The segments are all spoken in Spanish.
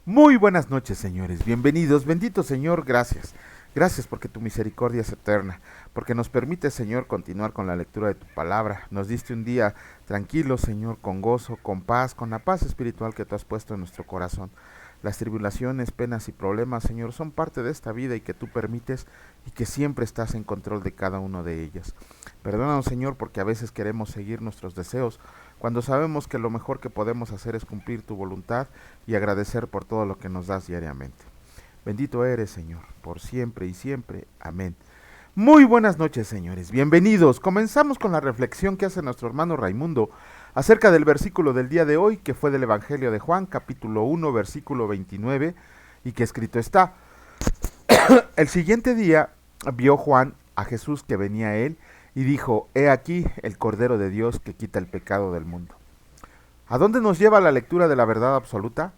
Muy buenas noches, señores. Bienvenidos. Bendito Señor, gracias. Gracias porque tu misericordia es eterna, porque nos permite, Señor, continuar con la lectura de tu palabra. Nos diste un día tranquilo, Señor, con gozo, con paz, con la paz espiritual que tú has puesto en nuestro corazón. Las tribulaciones, penas y problemas, Señor, son parte de esta vida y que tú permites y que siempre estás en control de cada uno de ellas. Perdónanos, Señor, porque a veces queremos seguir nuestros deseos, cuando sabemos que lo mejor que podemos hacer es cumplir tu voluntad y agradecer por todo lo que nos das diariamente. Bendito eres, Señor, por siempre y siempre. Amén. Muy buenas noches, señores. Bienvenidos. Comenzamos con la reflexión que hace nuestro hermano Raimundo acerca del versículo del día de hoy, que fue del Evangelio de Juan, capítulo 1, versículo 29, y que escrito está: el siguiente día vio Juan a Jesús que venía a él, y dijo: He aquí el Cordero de Dios que quita el pecado del mundo. ¿A dónde nos lleva la lectura de la verdad absoluta?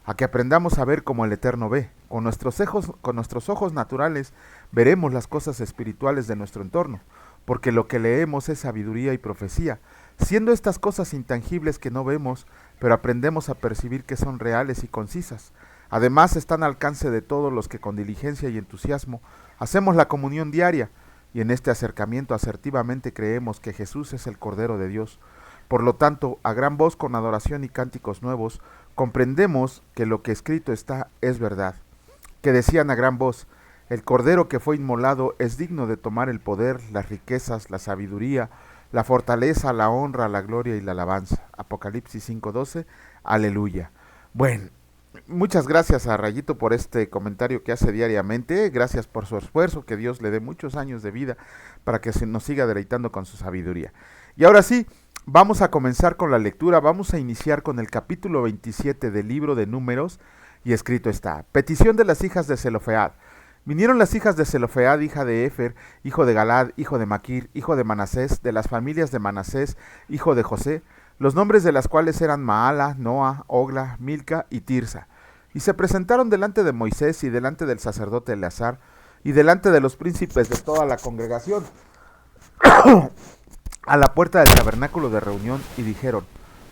A que aprendamos a ver como el Eterno ve. Con nuestros ojos naturales veremos las cosas espirituales de nuestro entorno, porque lo que leemos es sabiduría y profecía, siendo estas cosas intangibles que no vemos, pero aprendemos a percibir que son reales y concisas. Además están al alcance de todos los que con diligencia y entusiasmo hacemos la comunión diaria, y en este acercamiento asertivamente creemos que Jesús es el Cordero de Dios. Por lo tanto, a gran voz con adoración y cánticos nuevos, comprendemos que lo que escrito está es verdad. Que decían a gran voz: el Cordero que fue inmolado es digno de tomar el poder, las riquezas, la sabiduría, la fortaleza, la honra, la gloria y la alabanza. Apocalipsis 5:12, aleluya. Bueno, muchas gracias a Rayito por este comentario que hace diariamente. Gracias por su esfuerzo, que Dios le dé muchos años de vida para que nos siga deleitando con su sabiduría. Y ahora sí, vamos a comenzar con la lectura. Vamos a iniciar con el capítulo 27 del libro de Números, y escrito está: petición de las hijas de Zelofead. Vinieron las hijas de Zelofead, hija de Efer, hijo de Galad, hijo de Maquir, hijo de Manasés, de las familias de Manasés, hijo de José, los nombres de las cuales eran Maala, Noa, Ogla, Milca y Tirsa. Y se presentaron delante de Moisés y delante del sacerdote Eleazar y delante de los príncipes de toda la congregación a la puerta del tabernáculo de reunión, y dijeron: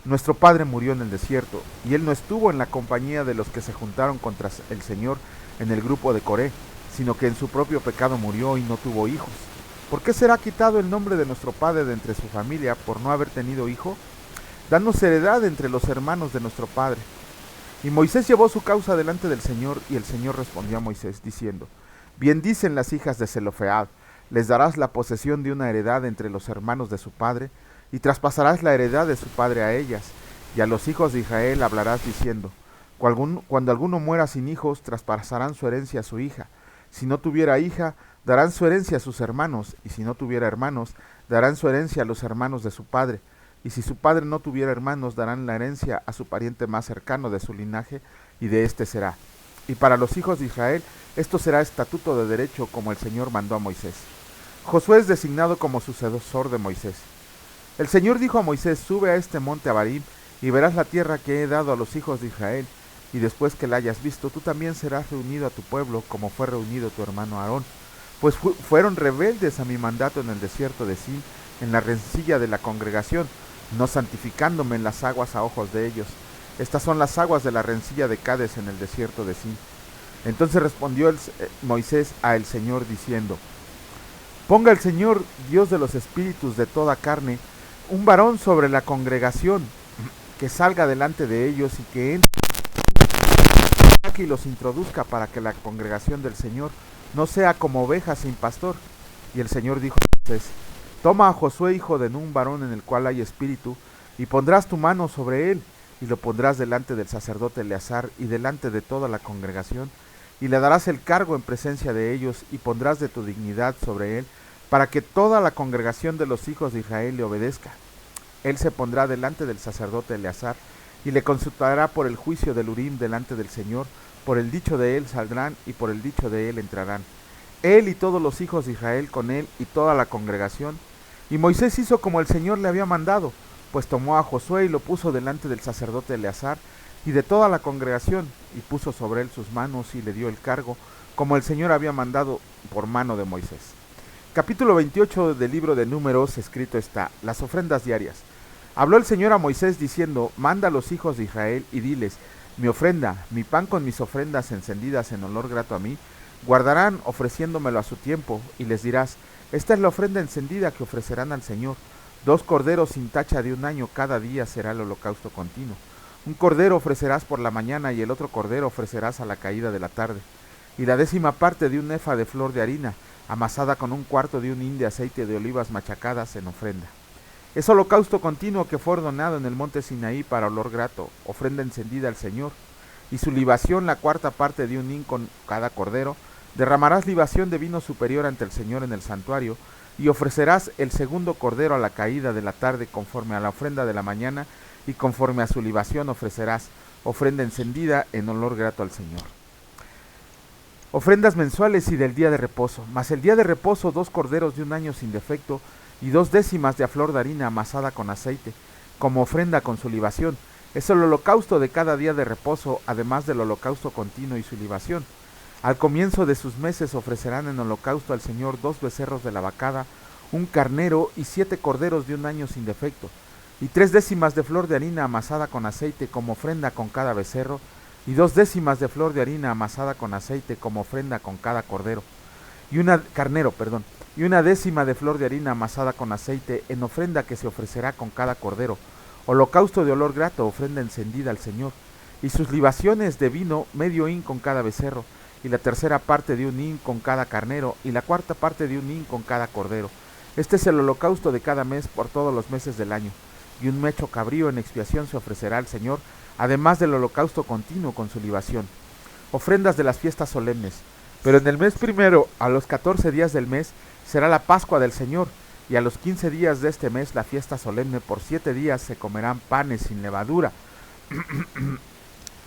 nuestro padre murió en el desierto, y él no estuvo en la compañía de los que se juntaron contra el Señor en el grupo de Coré, sino que en su propio pecado murió y no tuvo hijos. ¿Por qué será quitado el nombre de nuestro padre de entre su familia por no haber tenido hijo? Danos heredad entre los hermanos de nuestro padre. Y Moisés llevó su causa delante del Señor, y el Señor respondió a Moisés, diciendo: bien dicen las hijas de Zelofead, les darás la posesión de una heredad entre los hermanos de su padre, y traspasarás la heredad de su padre a ellas, y a los hijos de Israel hablarás diciendo: cuando alguno muera sin hijos, traspasarán su herencia a su hija. Si no tuviera hija, darán su herencia a sus hermanos, y si no tuviera hermanos, darán su herencia a los hermanos de su padre. Y si su padre no tuviera hermanos, darán la herencia a su pariente más cercano de su linaje, y de éste será. Y para los hijos de Israel, esto será estatuto de derecho, como el Señor mandó a Moisés. Josué es designado como sucesor de Moisés. El Señor dijo a Moisés: sube a este monte Abarim, y verás la tierra que he dado a los hijos de Israel, y después que la hayas visto, tú también serás reunido a tu pueblo, como fue reunido tu hermano Aarón. Pues fueron rebeldes a mi mandato en el desierto de Sin, en la rencilla de la congregación, no santificándome en las aguas a ojos de ellos. Estas son las aguas de la rencilla de Cades en el desierto de Sin. Entonces respondió Moisés a el Señor diciendo: ponga el Señor, Dios de los espíritus de toda carne, un varón sobre la congregación, que salga delante de ellos y que entre y los introduzca, para que la congregación del Señor no sea como ovejas sin pastor. Y el Señor dijo a Moisés: toma a Josué, hijo de Nun, varón en el cual hay espíritu, y pondrás tu mano sobre él, y lo pondrás delante del sacerdote Eleazar y delante de toda la congregación, y le darás el cargo en presencia de ellos, y pondrás de tu dignidad sobre él, para que toda la congregación de los hijos de Israel le obedezca. Él se pondrá delante del sacerdote Eleazar, y le consultará por el juicio del Urim delante del Señor. Por el dicho de él saldrán, y por el dicho de él entrarán. Él y todos los hijos de Israel con él, y toda la congregación. Y Moisés hizo como el Señor le había mandado, pues tomó a Josué y lo puso delante del sacerdote Eleazar y de toda la congregación, y puso sobre él sus manos y le dio el cargo, como el Señor había mandado por mano de Moisés. Capítulo 28 del libro de Números, escrito está: las ofrendas diarias. Habló el Señor a Moisés diciendo: manda a los hijos de Israel y diles: Mi ofrenda, mi pan con mis ofrendas encendidas en olor grato a mí, guardarán ofreciéndomelo a su tiempo, y les dirás, esta es la ofrenda encendida que ofrecerán al Señor. 2 corderos sin tacha de un año cada día será el holocausto continuo. Un cordero ofrecerás por la mañana y el otro cordero ofrecerás a la caída de la tarde. Y la 10ª parte de un efa de flor de harina, amasada con 1/4 de un hin de aceite de olivas machacadas en ofrenda. Es holocausto continuo que fue ordenado en el monte Sinaí para olor grato, ofrenda encendida al Señor. Y su libación, la 4ª parte de un hin con cada cordero. Derramarás libación de vino superior ante el Señor en el santuario, y ofrecerás el 2.º cordero a la caída de la tarde conforme a la ofrenda de la mañana, y conforme a su libación ofrecerás ofrenda encendida en olor grato al Señor. Ofrendas mensuales y del día de reposo. Mas el día de reposo 2 corderos de un año sin defecto, y 2 décimas de flor de harina amasada con aceite, como ofrenda con su libación. Es el holocausto de cada día de reposo, además del holocausto continuo y su libación. Al comienzo de sus meses ofrecerán en holocausto al Señor 2 becerros de la vacada, 1 carnero y 7 corderos de un año sin defecto, y 3 décimas de flor de harina amasada con aceite como ofrenda con cada becerro, y 2 décimas de flor de harina amasada con aceite como ofrenda con cada cordero, y una décima de flor de harina amasada con aceite en ofrenda que se ofrecerá con cada cordero, holocausto de olor grato, ofrenda encendida al Señor, y sus libaciones de vino medio hin con cada becerro, y la 3ª parte de un hin con cada carnero, y la 4ª parte de un hin con cada cordero. Este es el holocausto de cada mes por todos los meses del año, y un macho cabrío en expiación se ofrecerá al Señor, además del holocausto continuo con su libación. Ofrendas de las fiestas solemnes. Pero en el mes primero, a los 14 días del mes, será la Pascua del Señor, y a los 15 días de este mes la fiesta solemne. Por 7 días se comerán panes sin levadura.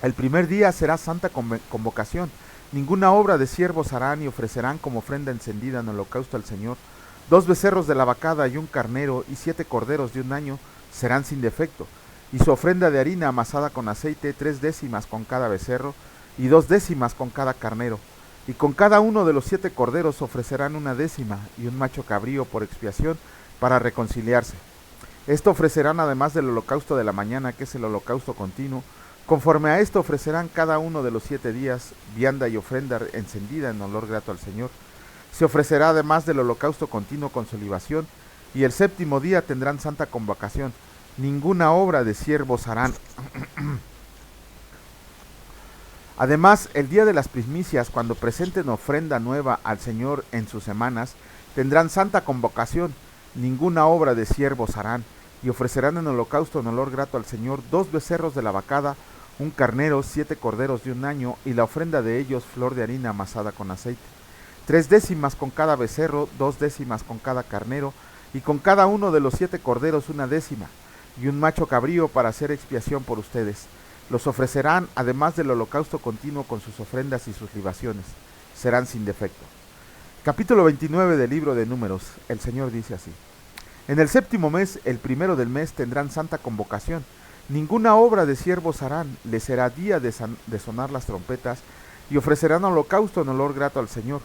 El primer día será santa convocación. Ninguna obra de siervos harán, y ofrecerán como ofrenda encendida en holocausto al Señor 2 becerros de la vacada y 1 carnero, y 7 corderos de un año serán sin defecto. Y su ofrenda de harina amasada con aceite, 3 décimas con cada becerro, y 2 décimas con cada carnero. Y con cada uno de los 7 corderos ofrecerán 1 décima, y un macho cabrío por expiación para reconciliarse. Esto ofrecerán además del holocausto de la mañana, que es el holocausto continuo. Conforme a esto ofrecerán cada uno de los 7 días vianda y ofrenda encendida en olor grato al Señor. Se ofrecerá además del holocausto continuo con su libación, y el 7º día tendrán santa convocación. Ninguna obra de siervos harán. Además, el día de las primicias, cuando presenten ofrenda nueva al Señor en sus semanas, tendrán santa convocación. Ninguna obra de siervos harán, y ofrecerán en holocausto en olor grato al Señor 2 becerros de la vacada, 1 carnero, 7 corderos de un año, y la ofrenda de ellos flor de harina amasada con aceite. 3 décimas con cada becerro, 2 décimas con cada carnero, y con cada uno de los 7 corderos 1 décima, y un macho cabrío para hacer expiación por ustedes. Los ofrecerán además del holocausto continuo con sus ofrendas y sus libaciones. Serán sin defecto. Capítulo 29 del libro de Números. El Señor dice así: En el 7º mes, el primero del mes, tendrán santa convocación. Ninguna obra de siervos harán, les será día de sonar las trompetas, y ofrecerán holocausto en olor grato al Señor.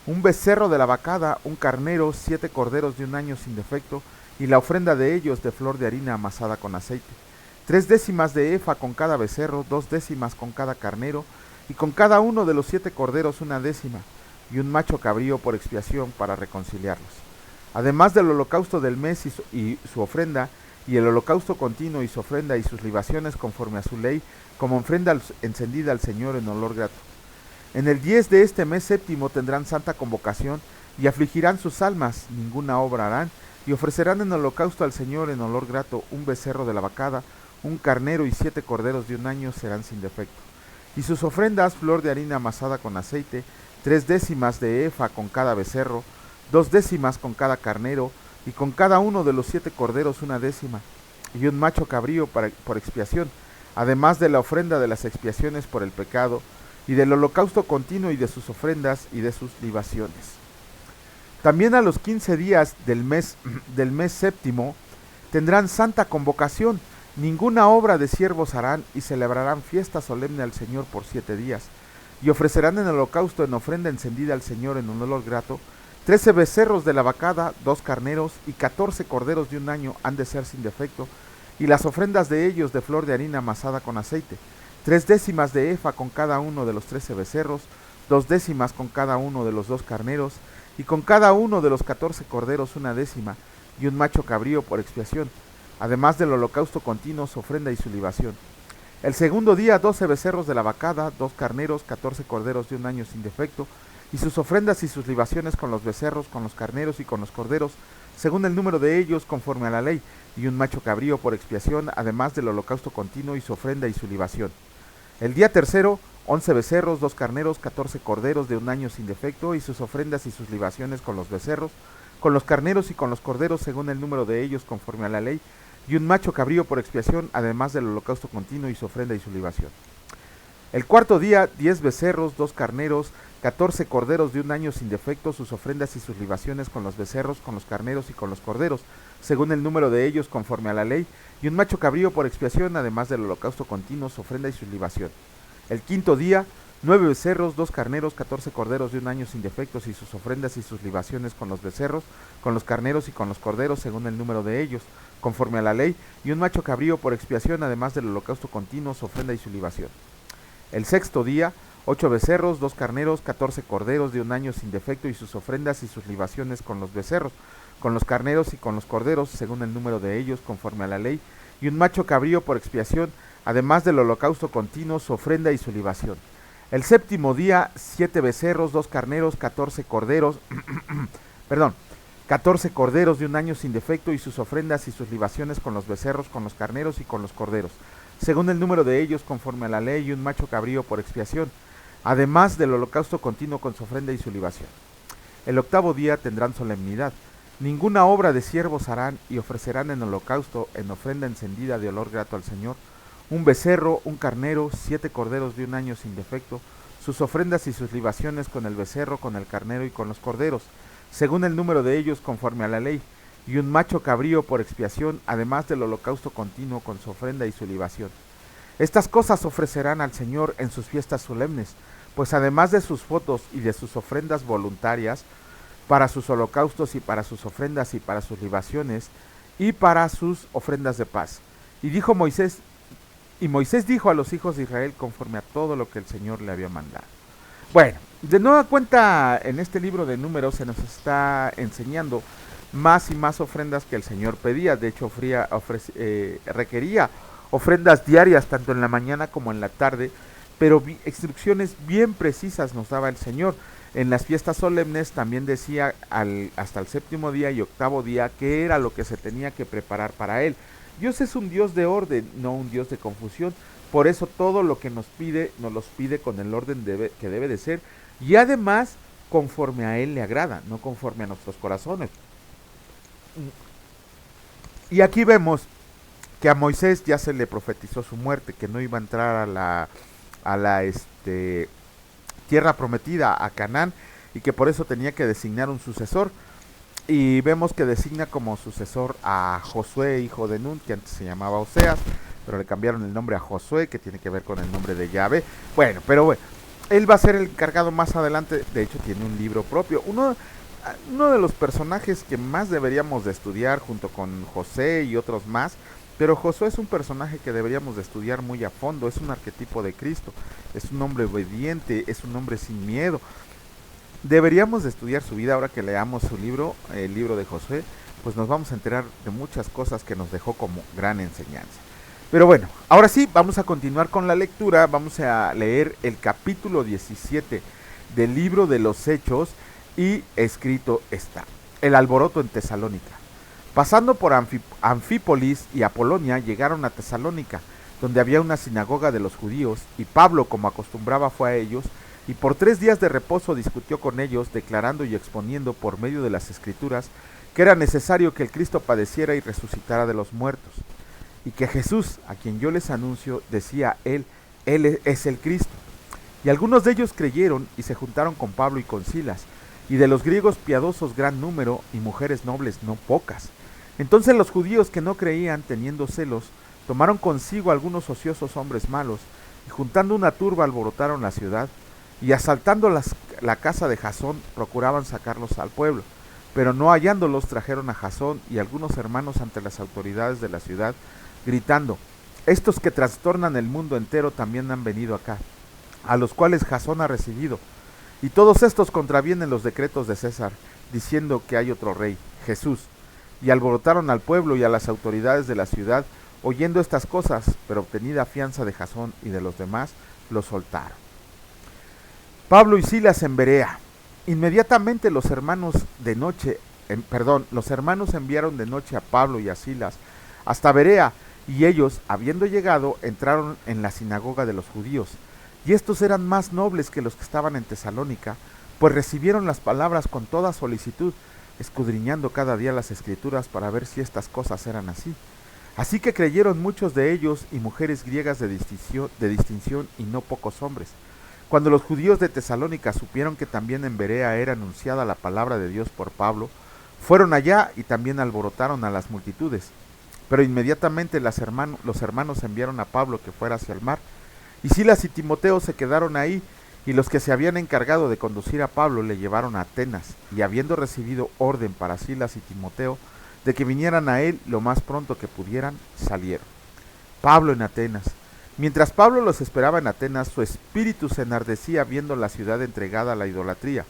1 becerro de la vacada, 1 carnero, 7 corderos de un año sin defecto, y la ofrenda de ellos de flor de harina amasada con aceite. 3 décimas de efa con cada becerro, 2 décimas con cada carnero, y con cada uno de los 7 corderos 1 décima, y un macho cabrío por expiación para reconciliarlos. Además del holocausto del mes y su ofrenda, y el holocausto continuo y su ofrenda y sus libaciones conforme a su ley, como ofrenda encendida al Señor en olor grato. En el 10 de este mes 7º tendrán santa convocación, y afligirán sus almas, ninguna obra harán, y ofrecerán en holocausto al Señor en olor grato 1 becerro de la vacada, 1 carnero y 7 corderos de un año serán sin defecto. Y sus ofrendas, flor de harina amasada con aceite, 3 décimas de efa con cada becerro, 2 décimas con cada carnero, y con cada uno de los 7 corderos 1 décima, y un macho cabrío por expiación, además de la ofrenda de las expiaciones por el pecado, y del holocausto continuo y de sus ofrendas y de sus libaciones. También a los 15 días del mes 7º tendrán santa convocación. Ninguna obra de siervos harán, y celebrarán fiesta solemne al Señor por 7 días, y ofrecerán en holocausto en ofrenda encendida al Señor en un olor grato 13 becerros de la vacada, 2 carneros y 14 corderos de un año han de ser sin defecto, y las ofrendas de ellos de flor de harina amasada con aceite. 3 décimas de efa con cada uno de los 13 becerros, 2 décimas con cada uno de los 2 carneros, y con cada uno de los 14 corderos 1 décima, y un macho cabrío por expiación, además del holocausto continuo, su ofrenda y su libación. El segundo día 12 becerros de la vacada, 2 carneros, 14 corderos de 1 año sin defecto, y sus ofrendas y sus libaciones con los becerros, con los carneros y con los corderos, según el número de ellos, conforme a la ley, y un macho cabrío por expiación, además del holocausto continuo y su ofrenda y su libación. El día tercero, 11 becerros, 2 carneros, 14 corderos de 1 año sin defecto, y sus ofrendas y sus libaciones con los becerros, con los carneros y con los corderos, según el número de ellos, conforme a la ley, y un macho cabrío por expiación, además del holocausto continuo y su ofrenda y su libación. El cuarto día, 10 becerros, 2 carneros, 14 corderos de 1 año sin defecto, sus ofrendas y sus libaciones con los becerros, con los carneros y con los corderos, según el número de ellos, conforme a la ley, y un macho cabrío por expiación, además del holocausto continuo, su ofrenda y su libación. El quinto día, 9 becerros, 2 carneros, 14 corderos de 1 año sin defectos, y sus ofrendas y sus libaciones con los becerros, con los carneros y con los corderos, según el número de ellos, conforme a la ley, y un macho cabrío por expiación, además del holocausto continuo, su ofrenda y su libación. El sexto día, 8 becerros, 2 carneros, 14 corderos de 1 año sin defecto, y sus ofrendas y sus libaciones con los becerros, con los carneros y con los corderos, según el número de ellos, conforme a la ley, y un macho cabrío por expiación, además del holocausto continuo, su ofrenda y su libación. El séptimo día, 7 becerros, 2 carneros, 14 corderos, 14 corderos de 1 año sin defecto, y sus ofrendas y sus libaciones con los becerros, con los carneros y con los corderos, según el número de ellos, conforme a la ley, y un macho cabrío por expiación, además del holocausto continuo con su ofrenda y su libación. El octavo día tendrán solemnidad. Ninguna obra de siervos harán, y ofrecerán en holocausto, en ofrenda encendida de olor grato al Señor, un becerro, un carnero, 7 corderos de 1 año sin defecto, sus ofrendas y sus libaciones con el becerro, con el carnero y con los corderos, según el número de ellos, conforme a la ley, y un macho cabrío por expiación, además del holocausto continuo con su ofrenda y su libación. Estas cosas ofrecerán al Señor en sus fiestas solemnes, pues además de sus votos y de sus ofrendas voluntarias, para sus holocaustos y para sus ofrendas y para sus libaciones, y para sus ofrendas de paz. Y Moisés dijo a los hijos de Israel conforme a todo lo que el Señor le había mandado. Bueno, de nueva cuenta en este libro de Números se nos está enseñando más y más ofrendas que el Señor pedía. De hecho, requería ofrendas diarias, tanto en la mañana como en la tarde, pero instrucciones bien precisas nos daba el Señor. En las fiestas solemnes también decía hasta el séptimo día y octavo día qué era lo que se tenía que preparar para Él. Dios es un Dios de orden, no un Dios de confusión. Por eso todo lo que nos los pide con el orden que debe de ser, y además conforme a Él le agrada, no conforme a nuestros corazones. Y aquí vemos que a Moisés ya se le profetizó su muerte, que no iba a entrar a la tierra prometida, a Canaán, y que por eso tenía que designar un sucesor. Y vemos que designa como sucesor a Josué, hijo de Nun, que antes se llamaba Oseas, pero le cambiaron el nombre a Josué, que tiene que ver con el nombre de Yahvé. Bueno, él va a ser el encargado más adelante. De hecho, tiene un libro propio. Uno de los personajes que más deberíamos de estudiar, junto con José y otros más, pero Josué es un personaje que deberíamos de estudiar muy a fondo. Es un arquetipo de Cristo, es un hombre obediente, es un hombre sin miedo. Deberíamos de estudiar su vida. Ahora que leamos su libro, el libro de Josué, pues nos vamos a enterar de muchas cosas que nos dejó como gran enseñanza. Pero bueno, ahora sí, vamos a continuar con la lectura. Vamos a leer el capítulo 17 del libro de los Hechos, y escrito está: el alboroto en Tesalónica. Pasando por Anfípolis y Apolonia, llegaron a Tesalónica, donde había una sinagoga de los judíos, y Pablo, como acostumbraba, fue a ellos, y por 3 días de reposo discutió con ellos, declarando y exponiendo por medio de las Escrituras que era necesario que el Cristo padeciera y resucitara de los muertos, y que Jesús, a quien yo les anuncio, decía él es el Cristo. Y algunos de ellos creyeron y se juntaron con Pablo y con Silas, y de los griegos piadosos gran número, y mujeres nobles no pocas. Entonces los judíos que no creían, teniendo celos, tomaron consigo algunos ociosos hombres malos, y juntando una turba alborotaron la ciudad, y asaltando la casa de Jasón, procuraban sacarlos al pueblo. Pero no hallándolos, trajeron a Jasón y algunos hermanos ante las autoridades de la ciudad, gritando: estos que trastornan el mundo entero también han venido acá, a los cuales Jasón ha recibido. Y todos estos contravienen los decretos de César, diciendo que hay otro rey, Jesús. Y alborotaron al pueblo y a las autoridades de la ciudad, oyendo estas cosas, pero obtenida fianza de Jasón y de los demás, los soltaron. Pablo y Silas en Berea. Inmediatamente los hermanos enviaron de noche a Pablo y a Silas hasta Berea, y ellos, habiendo llegado, entraron en la sinagoga de los judíos. Y estos eran más nobles que los que estaban en Tesalónica, pues recibieron las palabras con toda solicitud, escudriñando cada día las escrituras para ver si estas cosas eran así. Así que creyeron muchos de ellos y mujeres griegas de distinción y no pocos hombres. Cuando los judíos de Tesalónica supieron que también en Berea era anunciada la palabra de Dios por Pablo, fueron allá y también alborotaron a las multitudes. Pero inmediatamente los hermanos enviaron a Pablo que fuera hacia el mar, y Silas y Timoteo se quedaron ahí, y los que se habían encargado de conducir a Pablo le llevaron a Atenas, y habiendo recibido orden para Silas y Timoteo de que vinieran a él lo más pronto que pudieran, salieron. Pablo en Atenas. Mientras Pablo los esperaba en Atenas, su espíritu se enardecía viendo la ciudad entregada a la idolatría.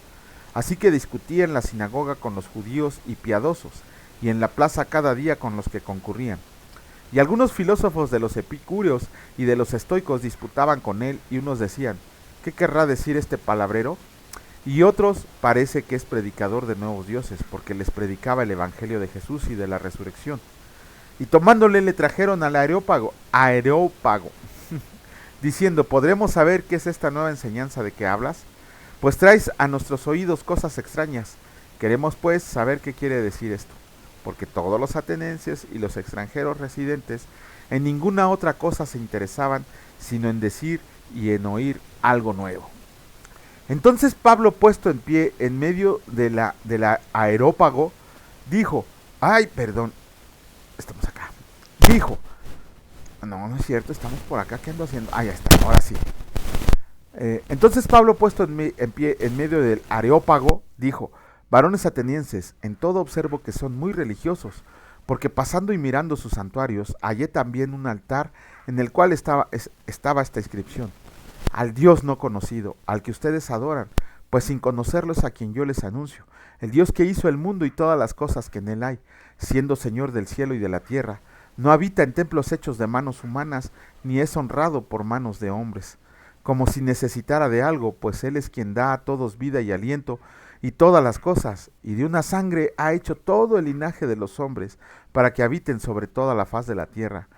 Así que discutía en la sinagoga con los judíos y piadosos, y en la plaza cada día con los que concurrían. Y algunos filósofos de los epicúreos y de los estoicos disputaban con él, y unos decían, ¿qué querrá decir este palabrero? Y otros, parece que es predicador de nuevos dioses, porque les predicaba el evangelio de Jesús y de la resurrección. Y tomándole le trajeron al Areópago, diciendo, ¿podremos saber qué es esta nueva enseñanza de que hablas? Pues traes a nuestros oídos cosas extrañas. Queremos pues saber qué quiere decir esto, porque todos los atenienses y los extranjeros residentes en ninguna otra cosa se interesaban, sino en decir y en oír algo nuevo. Entonces Pablo, puesto en pie en medio de la Areópago, dijo, estamos acá. Dijo, no es cierto, estamos por acá, ¿qué ando haciendo? Ya está, ahora sí. Entonces Pablo, puesto en pie en medio del Areópago, dijo, varones atenienses, en todo observo que son muy religiosos, porque pasando y mirando sus santuarios, hallé también un altar en el cual estaba esta inscripción, al Dios no conocido, al que ustedes adoran, pues sin conocerlo es a quien yo les anuncio, el Dios que hizo el mundo y todas las cosas que en él hay, siendo Señor del cielo y de la tierra, no habita en templos hechos de manos humanas, ni es honrado por manos de hombres, como si necesitara de algo, pues él es quien da a todos vida y aliento, y todas las cosas, y de una sangre ha hecho todo el linaje de los hombres, para que habiten sobre toda la faz de la tierra,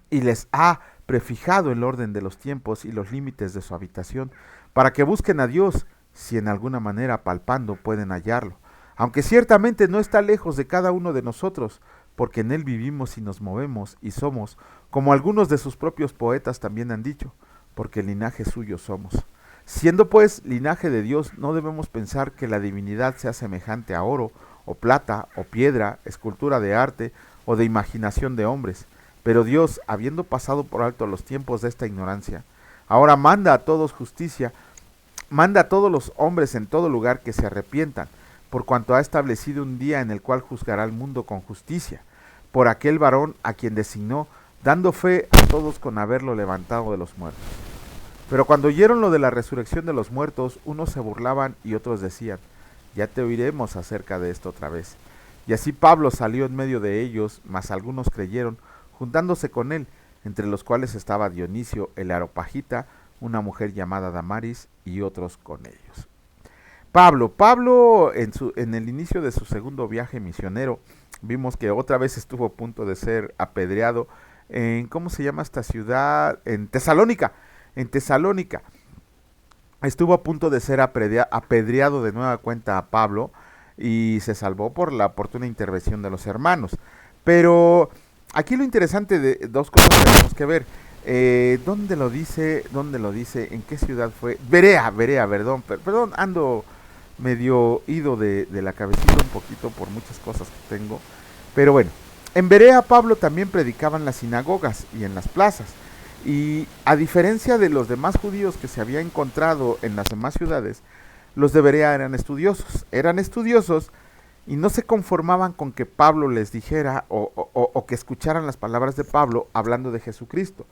y les ha prefijado el orden de los tiempos y los límites de su habitación, para que busquen a Dios, si en alguna manera palpando pueden hallarlo, aunque ciertamente no está lejos de cada uno de nosotros, porque en él vivimos y nos movemos y somos, como algunos de sus propios poetas también han dicho, porque el linaje suyo somos. Siendo pues linaje de Dios, no debemos pensar que la divinidad sea semejante a oro, o plata, o piedra, escultura de arte, o de imaginación de hombres. Pero Dios, habiendo pasado por alto los tiempos de esta ignorancia, ahora manda a todos los hombres en todo lugar que se arrepientan, por cuanto ha establecido un día en el cual juzgará al mundo con justicia, por aquel varón a quien designó, dando fe a todos con haberlo levantado de los muertos. Pero cuando oyeron lo de la resurrección de los muertos, unos se burlaban y otros decían, ya te oiremos acerca de esto otra vez. Y así Pablo salió en medio de ellos, mas algunos creyeron, juntándose con él, entre los cuales estaba Dionisio el Areopagita, una mujer llamada Damaris, y otros con ellos. Pablo en el inicio de su segundo viaje misionero, vimos que otra vez estuvo a punto de ser apedreado en, ¿cómo se llama esta ciudad? En Tesalónica. Estuvo a punto de ser apedreado de nueva cuenta a Pablo y se salvó por la oportuna intervención de los hermanos. Pero aquí lo interesante de dos cosas que tenemos que ver. ¿Dónde lo dice? ¿En qué ciudad fue? Berea, perdón, ando medio ido de la cabecita un poquito por muchas cosas que tengo. Pero bueno, en Berea Pablo también predicaba en las sinagogas y en las plazas. Y a diferencia de los demás judíos que se había encontrado en las demás ciudades, los de Berea eran estudiosos y no se conformaban con que Pablo les dijera o que escucharan las palabras de Pablo hablando de Jesucristo,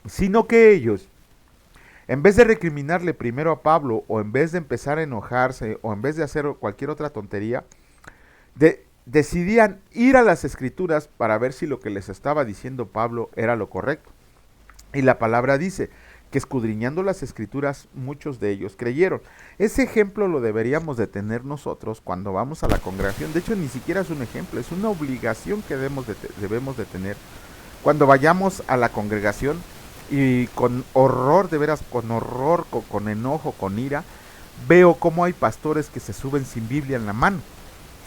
sino que ellos, en vez de recriminarle primero a Pablo, o en vez de empezar a enojarse, o en vez de hacer cualquier otra tontería, decidían ir a las escrituras para ver si lo que les estaba diciendo Pablo era lo correcto. Y la palabra dice que escudriñando las escrituras muchos de ellos creyeron. Ese ejemplo lo deberíamos de tener nosotros cuando vamos a la congregación. De hecho, ni siquiera es un ejemplo, es una obligación que debemos de tener cuando vayamos a la congregación, y con horror, de veras, con horror, con enojo, con ira, veo cómo hay pastores que se suben sin Biblia en la mano.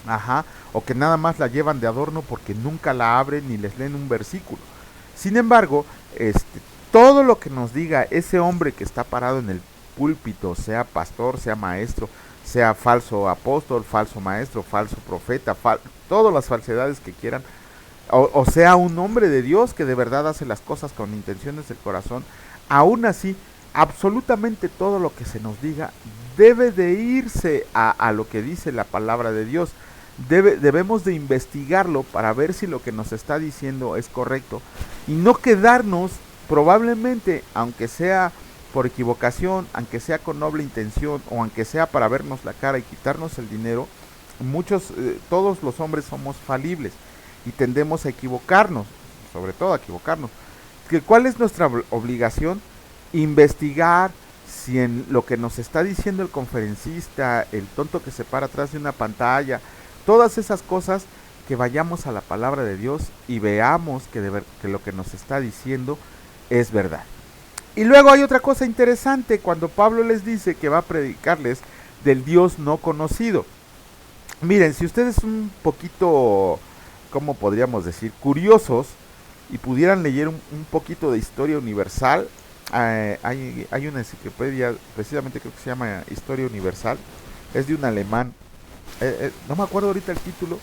Ajá, o que nada más la llevan de adorno porque nunca la abren ni les leen un versículo. Sin embargo, todo lo que nos diga ese hombre que está parado en el púlpito, sea pastor, sea maestro, sea falso apóstol, falso maestro, falso profeta, todas las falsedades que quieran, o sea un hombre de Dios que de verdad hace las cosas con intenciones del corazón, aún así, absolutamente todo lo que se nos diga debe de irse a lo que dice la palabra de Dios. Debemos de investigarlo para ver si lo que nos está diciendo es correcto y no quedarnos, probablemente, aunque sea por equivocación, aunque sea con noble intención, o aunque sea para vernos la cara y quitarnos el dinero. Todos los hombres somos falibles y tendemos a equivocarnos, sobre todo a equivocarnos. ¿Cuál es nuestra obligación? Investigar si en lo que nos está diciendo el conferencista, el tonto que se para atrás de una pantalla, todas esas cosas, que vayamos a la palabra de Dios y veamos que lo que nos está diciendo es verdad. Y luego hay otra cosa interesante cuando Pablo les dice que va a predicarles del Dios no conocido. Miren, si ustedes un poquito, ¿cómo podríamos decir?, curiosos, y pudieran leer un poquito de historia universal, hay una enciclopedia, precisamente creo que se llama Historia Universal, es de un alemán, no me acuerdo ahorita el título,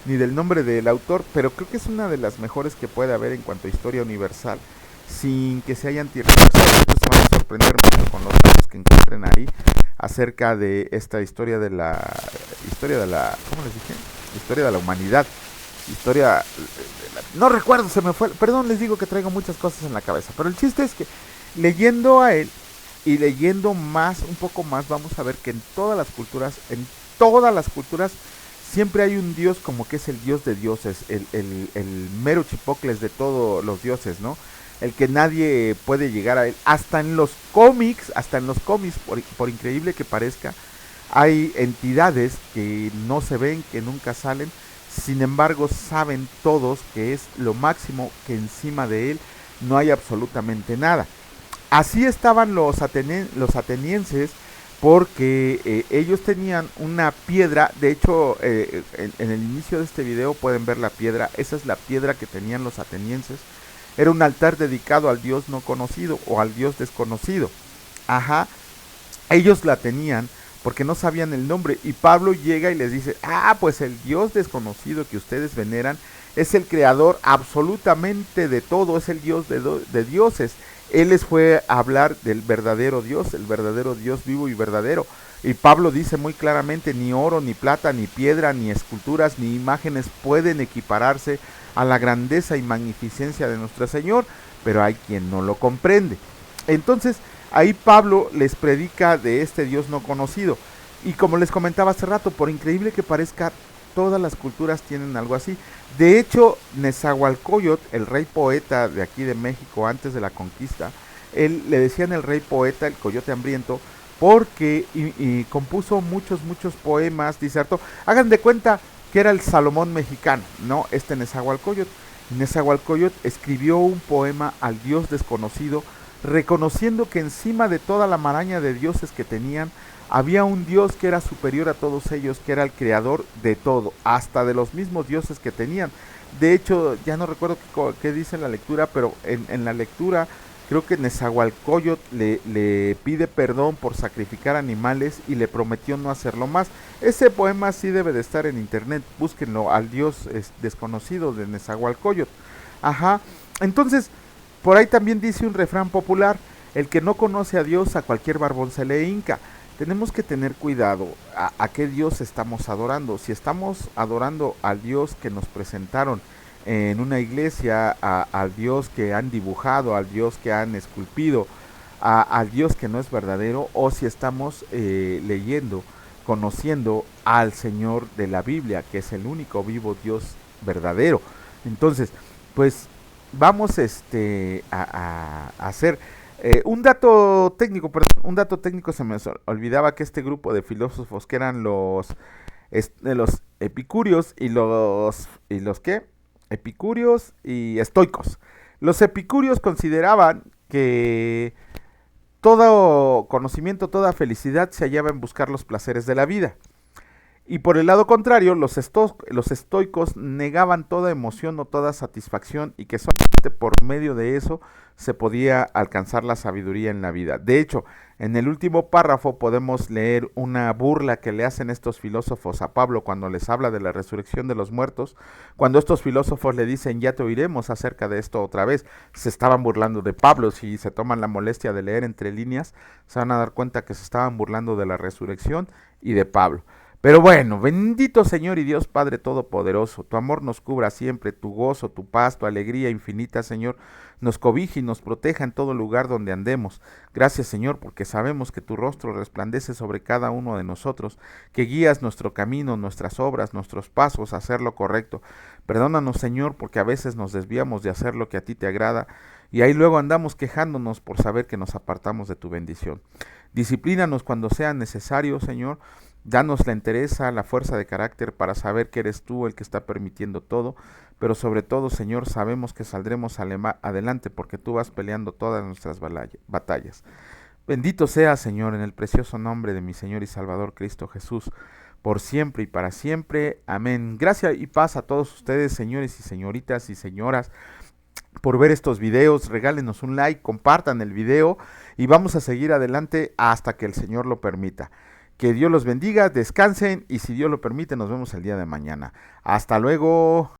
ni del nombre del autor, pero creo que es una de las mejores que puede haber en cuanto a historia universal, sin que se hayan tergiversado. Se van a sorprender mucho con los datos que encuentren ahí acerca de esta historia de la, ¿cómo les dije? Historia de la humanidad, no recuerdo, se me fue, perdón, les digo que traigo muchas cosas en la cabeza, pero el chiste es que leyendo a él y leyendo más, un poco más, vamos a ver que en todas las culturas, siempre hay un Dios como que es el Dios de dioses, el mero chipocles de todos los dioses, ¿no? El que nadie puede llegar a él. Hasta en los cómics, por increíble que parezca, hay entidades que no se ven, que nunca salen, sin embargo saben todos que es lo máximo, que encima de él no hay absolutamente nada. Así estaban los atenienses, porque ellos tenían una piedra. De hecho, en el inicio de este video pueden ver la piedra. Esa es la piedra que tenían los atenienses. Era un altar dedicado al Dios no conocido o al Dios desconocido. Ajá, ellos la tenían porque no sabían el nombre, y Pablo llega y les dice: pues el Dios desconocido que ustedes veneran es el creador absolutamente de todo, es el Dios de dioses. Él les fue a hablar del verdadero Dios, el verdadero Dios vivo y verdadero. Y Pablo dice muy claramente: ni oro, ni plata, ni piedra, ni esculturas, ni imágenes pueden equipararse a la grandeza y magnificencia de nuestro Señor, pero hay quien no lo comprende. Entonces, ahí Pablo les predica de este Dios no conocido. Y como les comentaba hace rato, por increíble que parezca, todas las culturas tienen algo así. De hecho, Nezahualcóyotl, el rey poeta de aquí de México antes de la conquista, él le decían el rey poeta, el coyote hambriento, porque y compuso muchos poemas, disertó. Hagan de cuenta que era el Salomón mexicano, ¿no? Nezahualcóyotl. Nezahualcóyotl escribió un poema al Dios desconocido, reconociendo que encima de toda la maraña de dioses que tenían, había un Dios que era superior a todos ellos, que era el creador de todo, hasta de los mismos dioses que tenían. De hecho, ya no recuerdo qué dice en la lectura, pero en la lectura creo que Nezahualcóyotl le pide perdón por sacrificar animales y le prometió no hacerlo más. Ese poema sí debe de estar en internet, búsquenlo, al Dios desconocido de Nezahualcóyotl. Ajá, entonces, por ahí también dice un refrán popular: el que no conoce a Dios, a cualquier barbón se le hinca. tenemos que tener cuidado a qué Dios estamos adorando. Si estamos adorando al Dios que nos presentaron en una iglesia, al Dios que han dibujado, al Dios que han esculpido, al Dios que no es verdadero, o si estamos leyendo, conociendo al Señor de la Biblia, que es el único vivo Dios verdadero. Entonces, pues vamos a hacer un dato técnico, perdón, un dato técnico. Se me olvidaba que este grupo de filósofos que eran los epicúreos y los qué, epicúreos y estoicos. Los epicúreos consideraban que todo conocimiento, toda felicidad se hallaba en buscar los placeres de la vida. Y por el lado contrario, los estoicos negaban toda emoción o toda satisfacción, y que solamente por medio de eso se podía alcanzar la sabiduría en la vida. De hecho, en el último párrafo podemos leer una burla que le hacen estos filósofos a Pablo cuando les habla de la resurrección de los muertos. Cuando estos filósofos le dicen, ya te oiremos acerca de esto otra vez, se estaban burlando de Pablo. Si se toman la molestia de leer entre líneas, se van a dar cuenta que se estaban burlando de la resurrección y de Pablo. Pero bueno, bendito Señor y Dios Padre Todopoderoso, tu amor nos cubra siempre, tu gozo, tu paz, tu alegría infinita, Señor, nos cobija y nos proteja en todo lugar donde andemos. Gracias, Señor, porque sabemos que tu rostro resplandece sobre cada uno de nosotros, que guías nuestro camino, nuestras obras, nuestros pasos a hacer lo correcto. Perdónanos, Señor, porque a veces nos desviamos de hacer lo que a ti te agrada, y ahí luego andamos quejándonos por saber que nos apartamos de tu bendición. Disciplínanos cuando sea necesario, Señor. Danos la entereza, la fuerza de carácter para saber que eres tú el que está permitiendo todo, pero sobre todo, Señor, sabemos que saldremos adelante porque tú vas peleando todas nuestras batallas. Bendito sea, Señor, en el precioso nombre de mi Señor y Salvador Cristo Jesús, por siempre y para siempre. Amén. Gracias y paz a todos ustedes, señores y señoritas y señoras, por ver estos videos. Regálenos un like, compartan el video y vamos a seguir adelante hasta que el Señor lo permita. Que Dios los bendiga, descansen y si Dios lo permite nos vemos el día de mañana. Hasta luego.